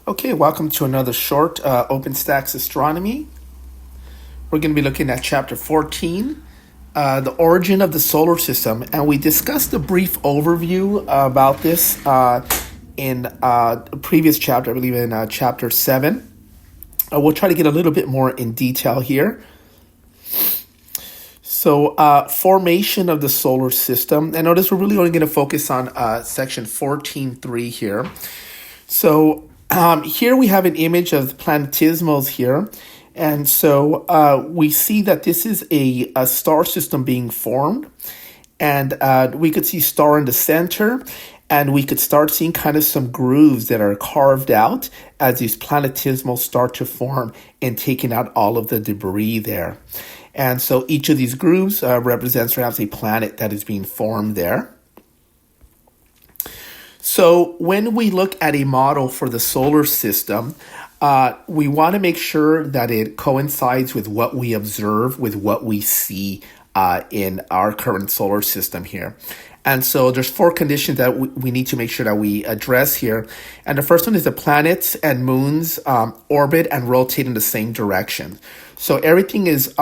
Okay, welcome to another short OpenStax astronomy. We're going to be looking at chapter 14, the origin of the solar system, and we discussed a brief overview about this in a previous chapter, I believe in chapter 7. We'll try to get a little bit more in detail here. So, formation of the solar system, and notice we're really only going to focus on section 14.3 here. So, here we have an image of planetismals here. And so we see that this is a star system being formed. And we could see star in the center. And we could start seeing kind of some grooves that are carved out as these planetismals start to form and taking out all of the debris there. And so each of these grooves represents perhaps a planet that is being formed there. So when we look at a model for the solar system, we want to make sure that it coincides with what we observe, with what we see in our current solar system here. And so there's 4 conditions that we need to make sure that we address here. And the first one is the planets and moons orbit and rotate in the same direction. So everything is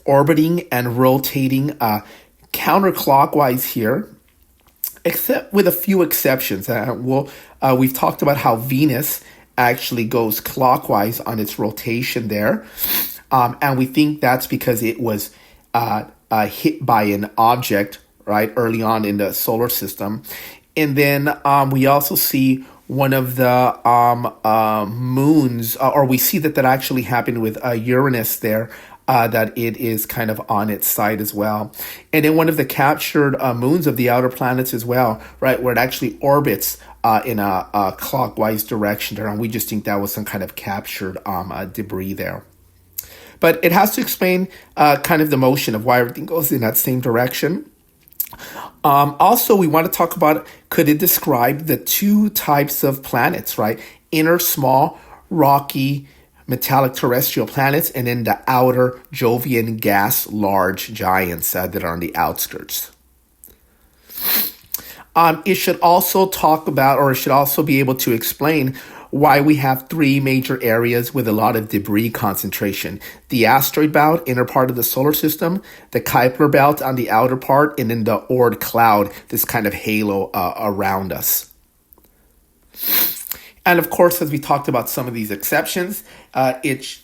orbiting and rotating counterclockwise here, except with a few exceptions. We've talked about how Venus actually goes clockwise on its rotation there. And we think that's because it was hit by an object, right, early on in the solar system. And then we also see one of the moons, or we see that actually happened with Uranus there, that it is kind of on its side as well. And then one of the captured moons of the outer planets as well, right, where it actually orbits in a clockwise direction there. And we just think that was some kind of captured debris there. But it has to explain kind of the motion of why everything goes in that same direction. Also, we want to talk about, could it describe the 2 types of planets, right? Inner small, rocky, metallic terrestrial planets, and then the outer Jovian gas large giants that are on the outskirts. It should also talk about, or it should also be able to explain why we have 3 major areas with a lot of debris concentration. The asteroid belt, inner part of the solar system, the Kuiper belt on the outer part, and then the Oort cloud, this kind of halo around us. And of course, as we talked about some of these exceptions,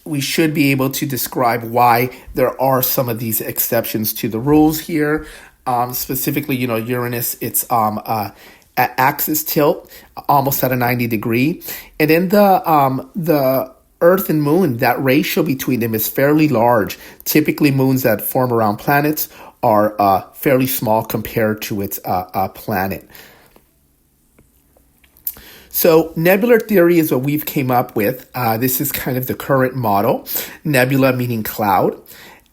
we should be able to describe why there are some of these exceptions to the rules here. Specifically, Uranus, it's axis tilt, almost at a 90 degree. And then the Earth and Moon, that ratio between them is fairly large. Typically, moons that form around planets are fairly small compared to its planet. So nebular theory is what we've came up with. This is kind of the current model. Nebula meaning cloud.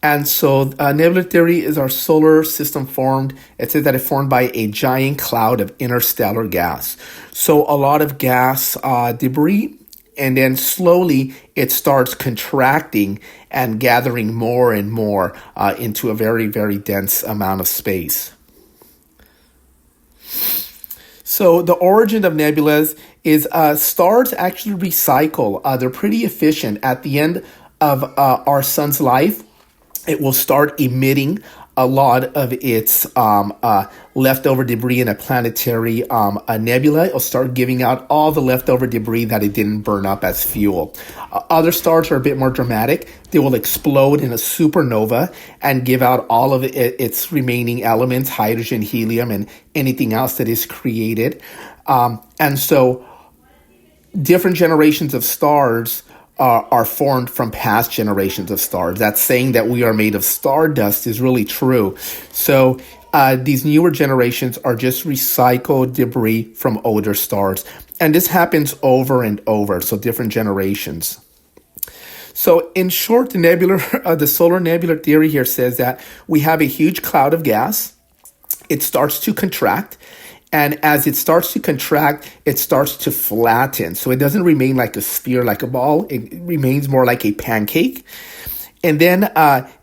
And so nebular theory is our solar system formed. It says that it formed by a giant cloud of interstellar gas. So a lot of gas debris, and then slowly it starts contracting and gathering more and more into a very, very dense amount of space. So the origin of nebulas is stars actually recycle. They're pretty efficient. At the end of our sun's life, it will start emitting a lot of its leftover debris in a planetary nebula. It will start giving out all the leftover debris that it didn't burn up as fuel. Other stars are a bit more dramatic. They will explode in a supernova and give out all of its remaining elements, hydrogen, helium, and anything else that is created. And so different generations of stars are formed from past generations of stars. That saying that we are made of stardust is really true. So these newer generations are just recycled debris from older stars. And this happens over and over, so different generations. So in short, the solar nebular theory here says that we have a huge cloud of gas. It starts to contract. And as it starts to contract, it starts to flatten. So it doesn't remain like a sphere, like a ball. It remains more like a pancake. And then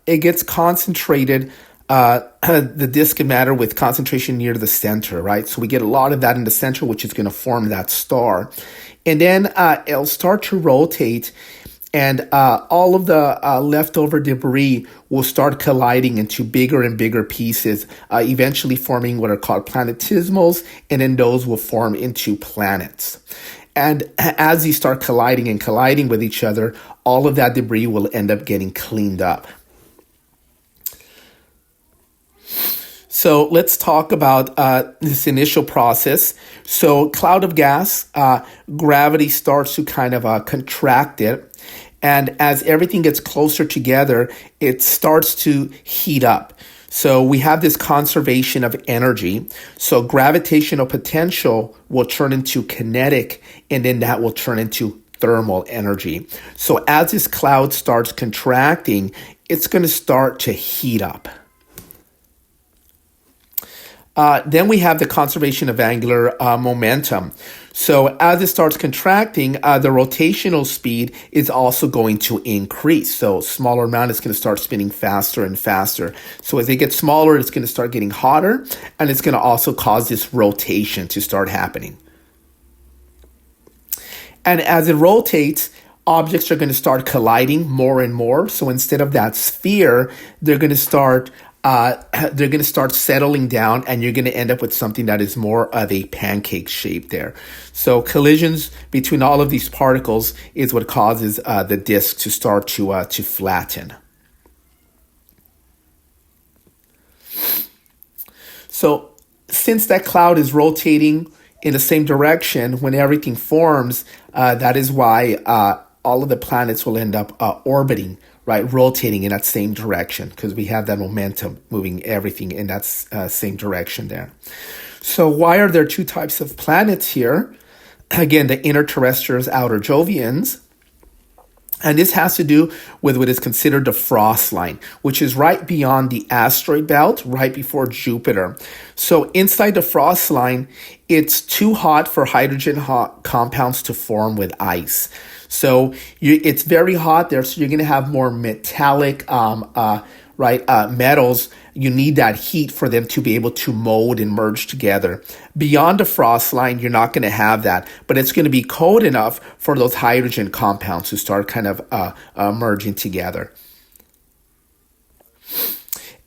it gets concentrated the disk of matter with concentration near the center, right? So we get a lot of that in the center, which is going to form that star. And then it'll start to rotate, and all of the leftover debris will start colliding into bigger and bigger pieces, eventually forming what are called planetismals, and then those will form into planets. And as these start colliding with each other, all of that debris will end up getting cleaned up. So let's talk about this initial process. So cloud of gas, gravity starts to kind of contract it. And as everything gets closer together, it starts to heat up. So we have this conservation of energy. So gravitational potential will turn into kinetic, and then that will turn into thermal energy. So as this cloud starts contracting, it's going to start to heat up. Then we have the conservation of angular momentum. So as it starts contracting, the rotational speed is also going to increase. So smaller amount is going to start spinning faster and faster. So as it gets smaller, it's going to start getting hotter, and it's going to also cause this rotation to start happening. And as it rotates, objects are going to start colliding more and more. So instead of that sphere, they're going to start settling down, and you're going to end up with something that is more of a pancake shape there. So collisions between all of these particles is what causes the disk to start to flatten. So since that cloud is rotating in the same direction when everything forms, that is why all of the planets will end up orbiting, right, rotating in that same direction, because we have that momentum moving everything in that same direction there. So why are there two types of planets here? Again, the inner terrestrials, outer Jovians. And this has to do with what is considered the frost line, which is right beyond the asteroid belt, right before Jupiter. So inside the frost line, it's too hot for hydrogen compounds to form with ice. So it's very hot there, so you're going to have more metallic metals. You need that heat for them to be able to mold and merge together. Beyond the frost line, you're not going to have that, but it's going to be cold enough for those hydrogen compounds to start kind of merging together.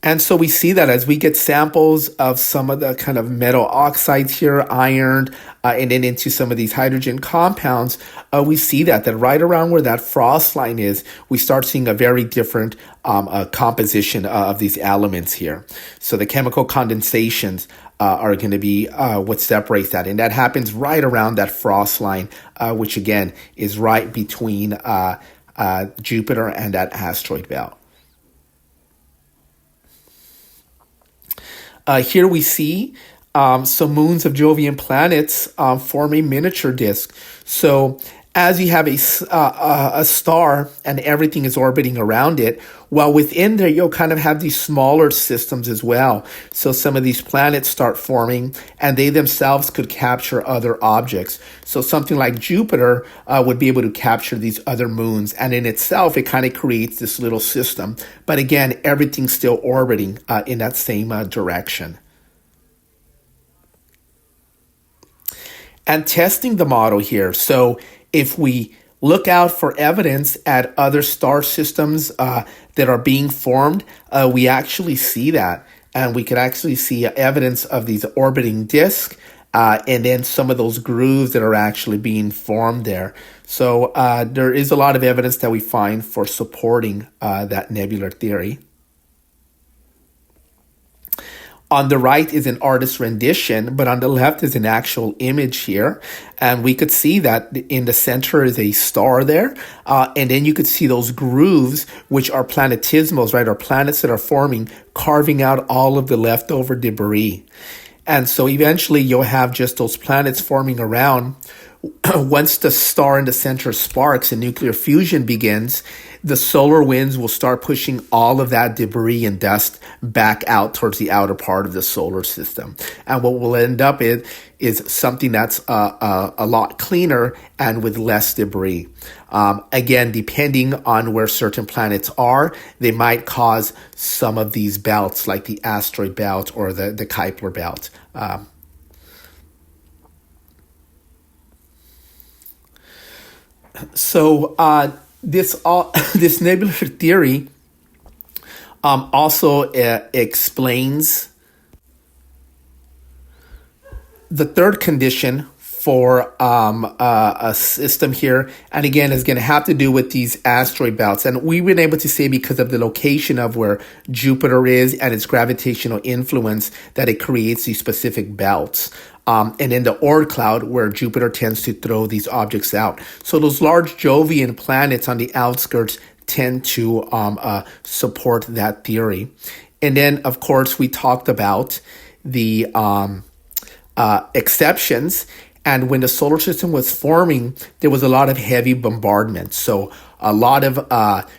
And so we see that as we get samples of some of the kind of metal oxides here, iron, and then into some of these hydrogen compounds, we see that right around where that frost line is, we start seeing a very different composition of these elements here. So the chemical condensations are going to be what separates that. And that happens right around that frost line, which again is right between Jupiter and that asteroid belt. Here we see some moons of Jovian planets form a miniature disk. So as you have a star and everything is orbiting around it, while within there you'll kind of have these smaller systems as well. So some of these planets start forming, and they themselves could capture other objects. So something like Jupiter would be able to capture these other moons, and in itself it kind of creates this little system. But again, everything's still orbiting in that same direction. And testing the model here. So if we look out for evidence at other star systems that are being formed, we actually see that. And we could actually see evidence of these orbiting disks and then some of those grooves that are actually being formed there. So there is a lot of evidence that we find for supporting that nebular theory. On the right is an artist's rendition, but on the left is an actual image here. And we could see that in the center is a star there. And then you could see those grooves, which are planetismals, right? Or planets that are forming, carving out all of the leftover debris. And so eventually you'll have just those planets forming around. Once the star in the center sparks and nuclear fusion begins, the solar winds will start pushing all of that debris and dust back out towards the outer part of the solar system. And what will end up is is something that's a lot cleaner and with less debris. Again, depending on where certain planets are, they might cause some of these belts, like the asteroid belt or the Kuiper belt. This nebular theory also explains the third condition for a system here, and again, is going to have to do with these asteroid belts. And we've been able to say, because of the location of where Jupiter is and its gravitational influence, that it creates these specific belts. And in the Oort cloud, where Jupiter tends to throw these objects out. So those large Jovian planets on the outskirts tend to support that theory. And then, of course, we talked about the exceptions. And when the solar system was forming, there was a lot of heavy bombardment. So a lot of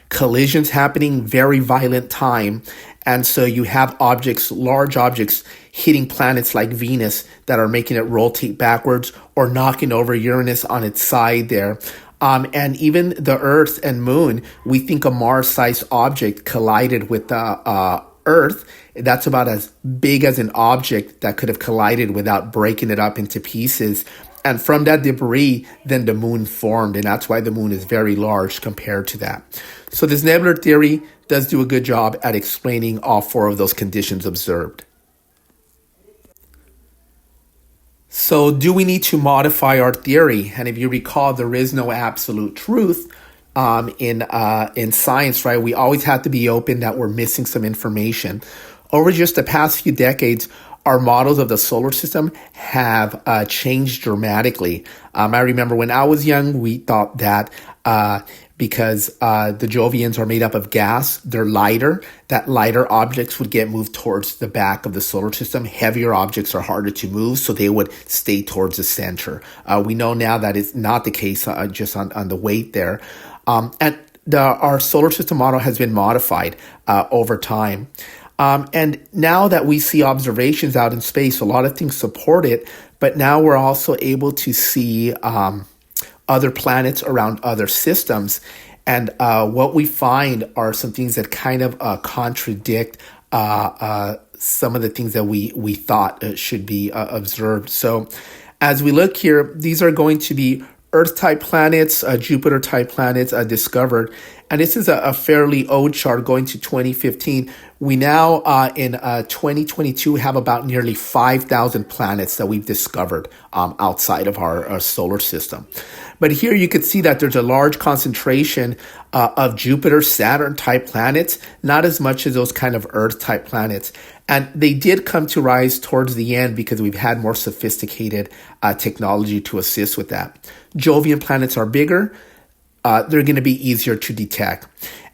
collisions happening, very violent time. And so you have objects, large objects, hitting planets like Venus that are making it rotate backwards or knocking over Uranus on its side there. And even the Earth and Moon, we think a Mars-sized object collided with the Earth. That's about as big as an object that could have collided without breaking it up into pieces. And from that debris, then the moon formed, and that's why the moon is very large compared to that. So this nebular theory does do a good job at explaining all four of those conditions observed. So do we need to modify our theory? And if you recall, there is no absolute truth in science, right? We always have to be open that we're missing some information. Over just the past few decades, our models of the solar system have changed dramatically. I remember when I was young, we thought that because the Jovians are made up of gas, they're lighter, that lighter objects would get moved towards the back of the solar system. Heavier objects are harder to move, so they would stay towards the center. We know now that it's not the case just on the weight there. And our solar system model has been modified over time. And now that we see observations out in space, a lot of things support it, but now we're also able to see other planets around other systems. And what we find are some things that kind of contradict some of the things that we thought should be observed. So as we look here, these are going to be Earth-type planets, Jupiter-type planets discovered. And this is a fairly old chart going to 2015. We now, in 2022, have about nearly 5,000 planets that we've discovered outside of our solar system. But here you could see that there's a large concentration of Jupiter, Saturn-type planets, not as much as those kind of Earth-type planets. And they did come to rise towards the end because we've had more sophisticated technology to assist with that. Jovian planets are bigger. They're going to be easier to detect.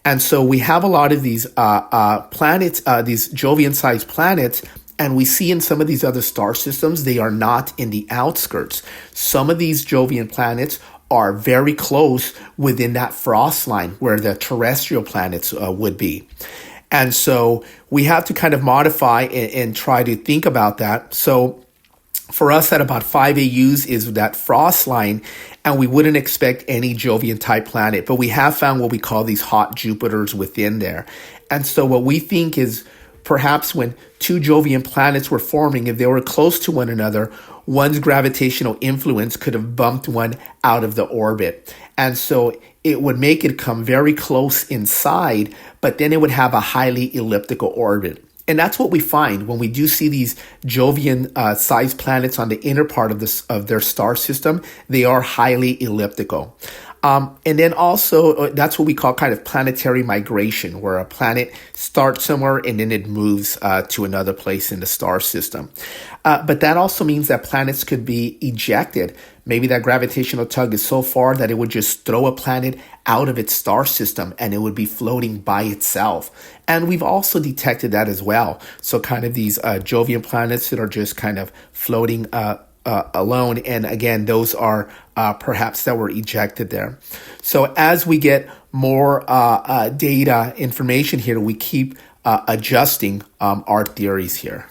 And so we have a lot of these planets, these Jovian-sized planets, and we see in some of these other star systems, they are not in the outskirts. Some of these Jovian planets are very close within that frost line where the terrestrial planets would be. And so we have to kind of modify and try to think about that. So for us, at about 5 AUs is that frost line, and we wouldn't expect any Jovian-type planet, but we have found what we call these hot Jupiters within there. And so what we think is perhaps when two Jovian planets were forming, if they were close to one another, one's gravitational influence could have bumped one out of the orbit. And so it would make it come very close inside, but then it would have a highly elliptical orbit. And that's what we find when we do see these Jovian-sized planets on the inner part of their star system. They are highly elliptical. And then also, that's what we call kind of planetary migration, where a planet starts somewhere and then it moves to another place in the star system. But that also means that planets could be ejected. Maybe that gravitational tug is so far that it would just throw a planet out of its star system and it would be floating by itself. And we've also detected that as well. So kind of these Jovian planets that are just kind of floating alone. And again, those are perhaps that were ejected there. So as we get more data information here, we keep adjusting our theories here.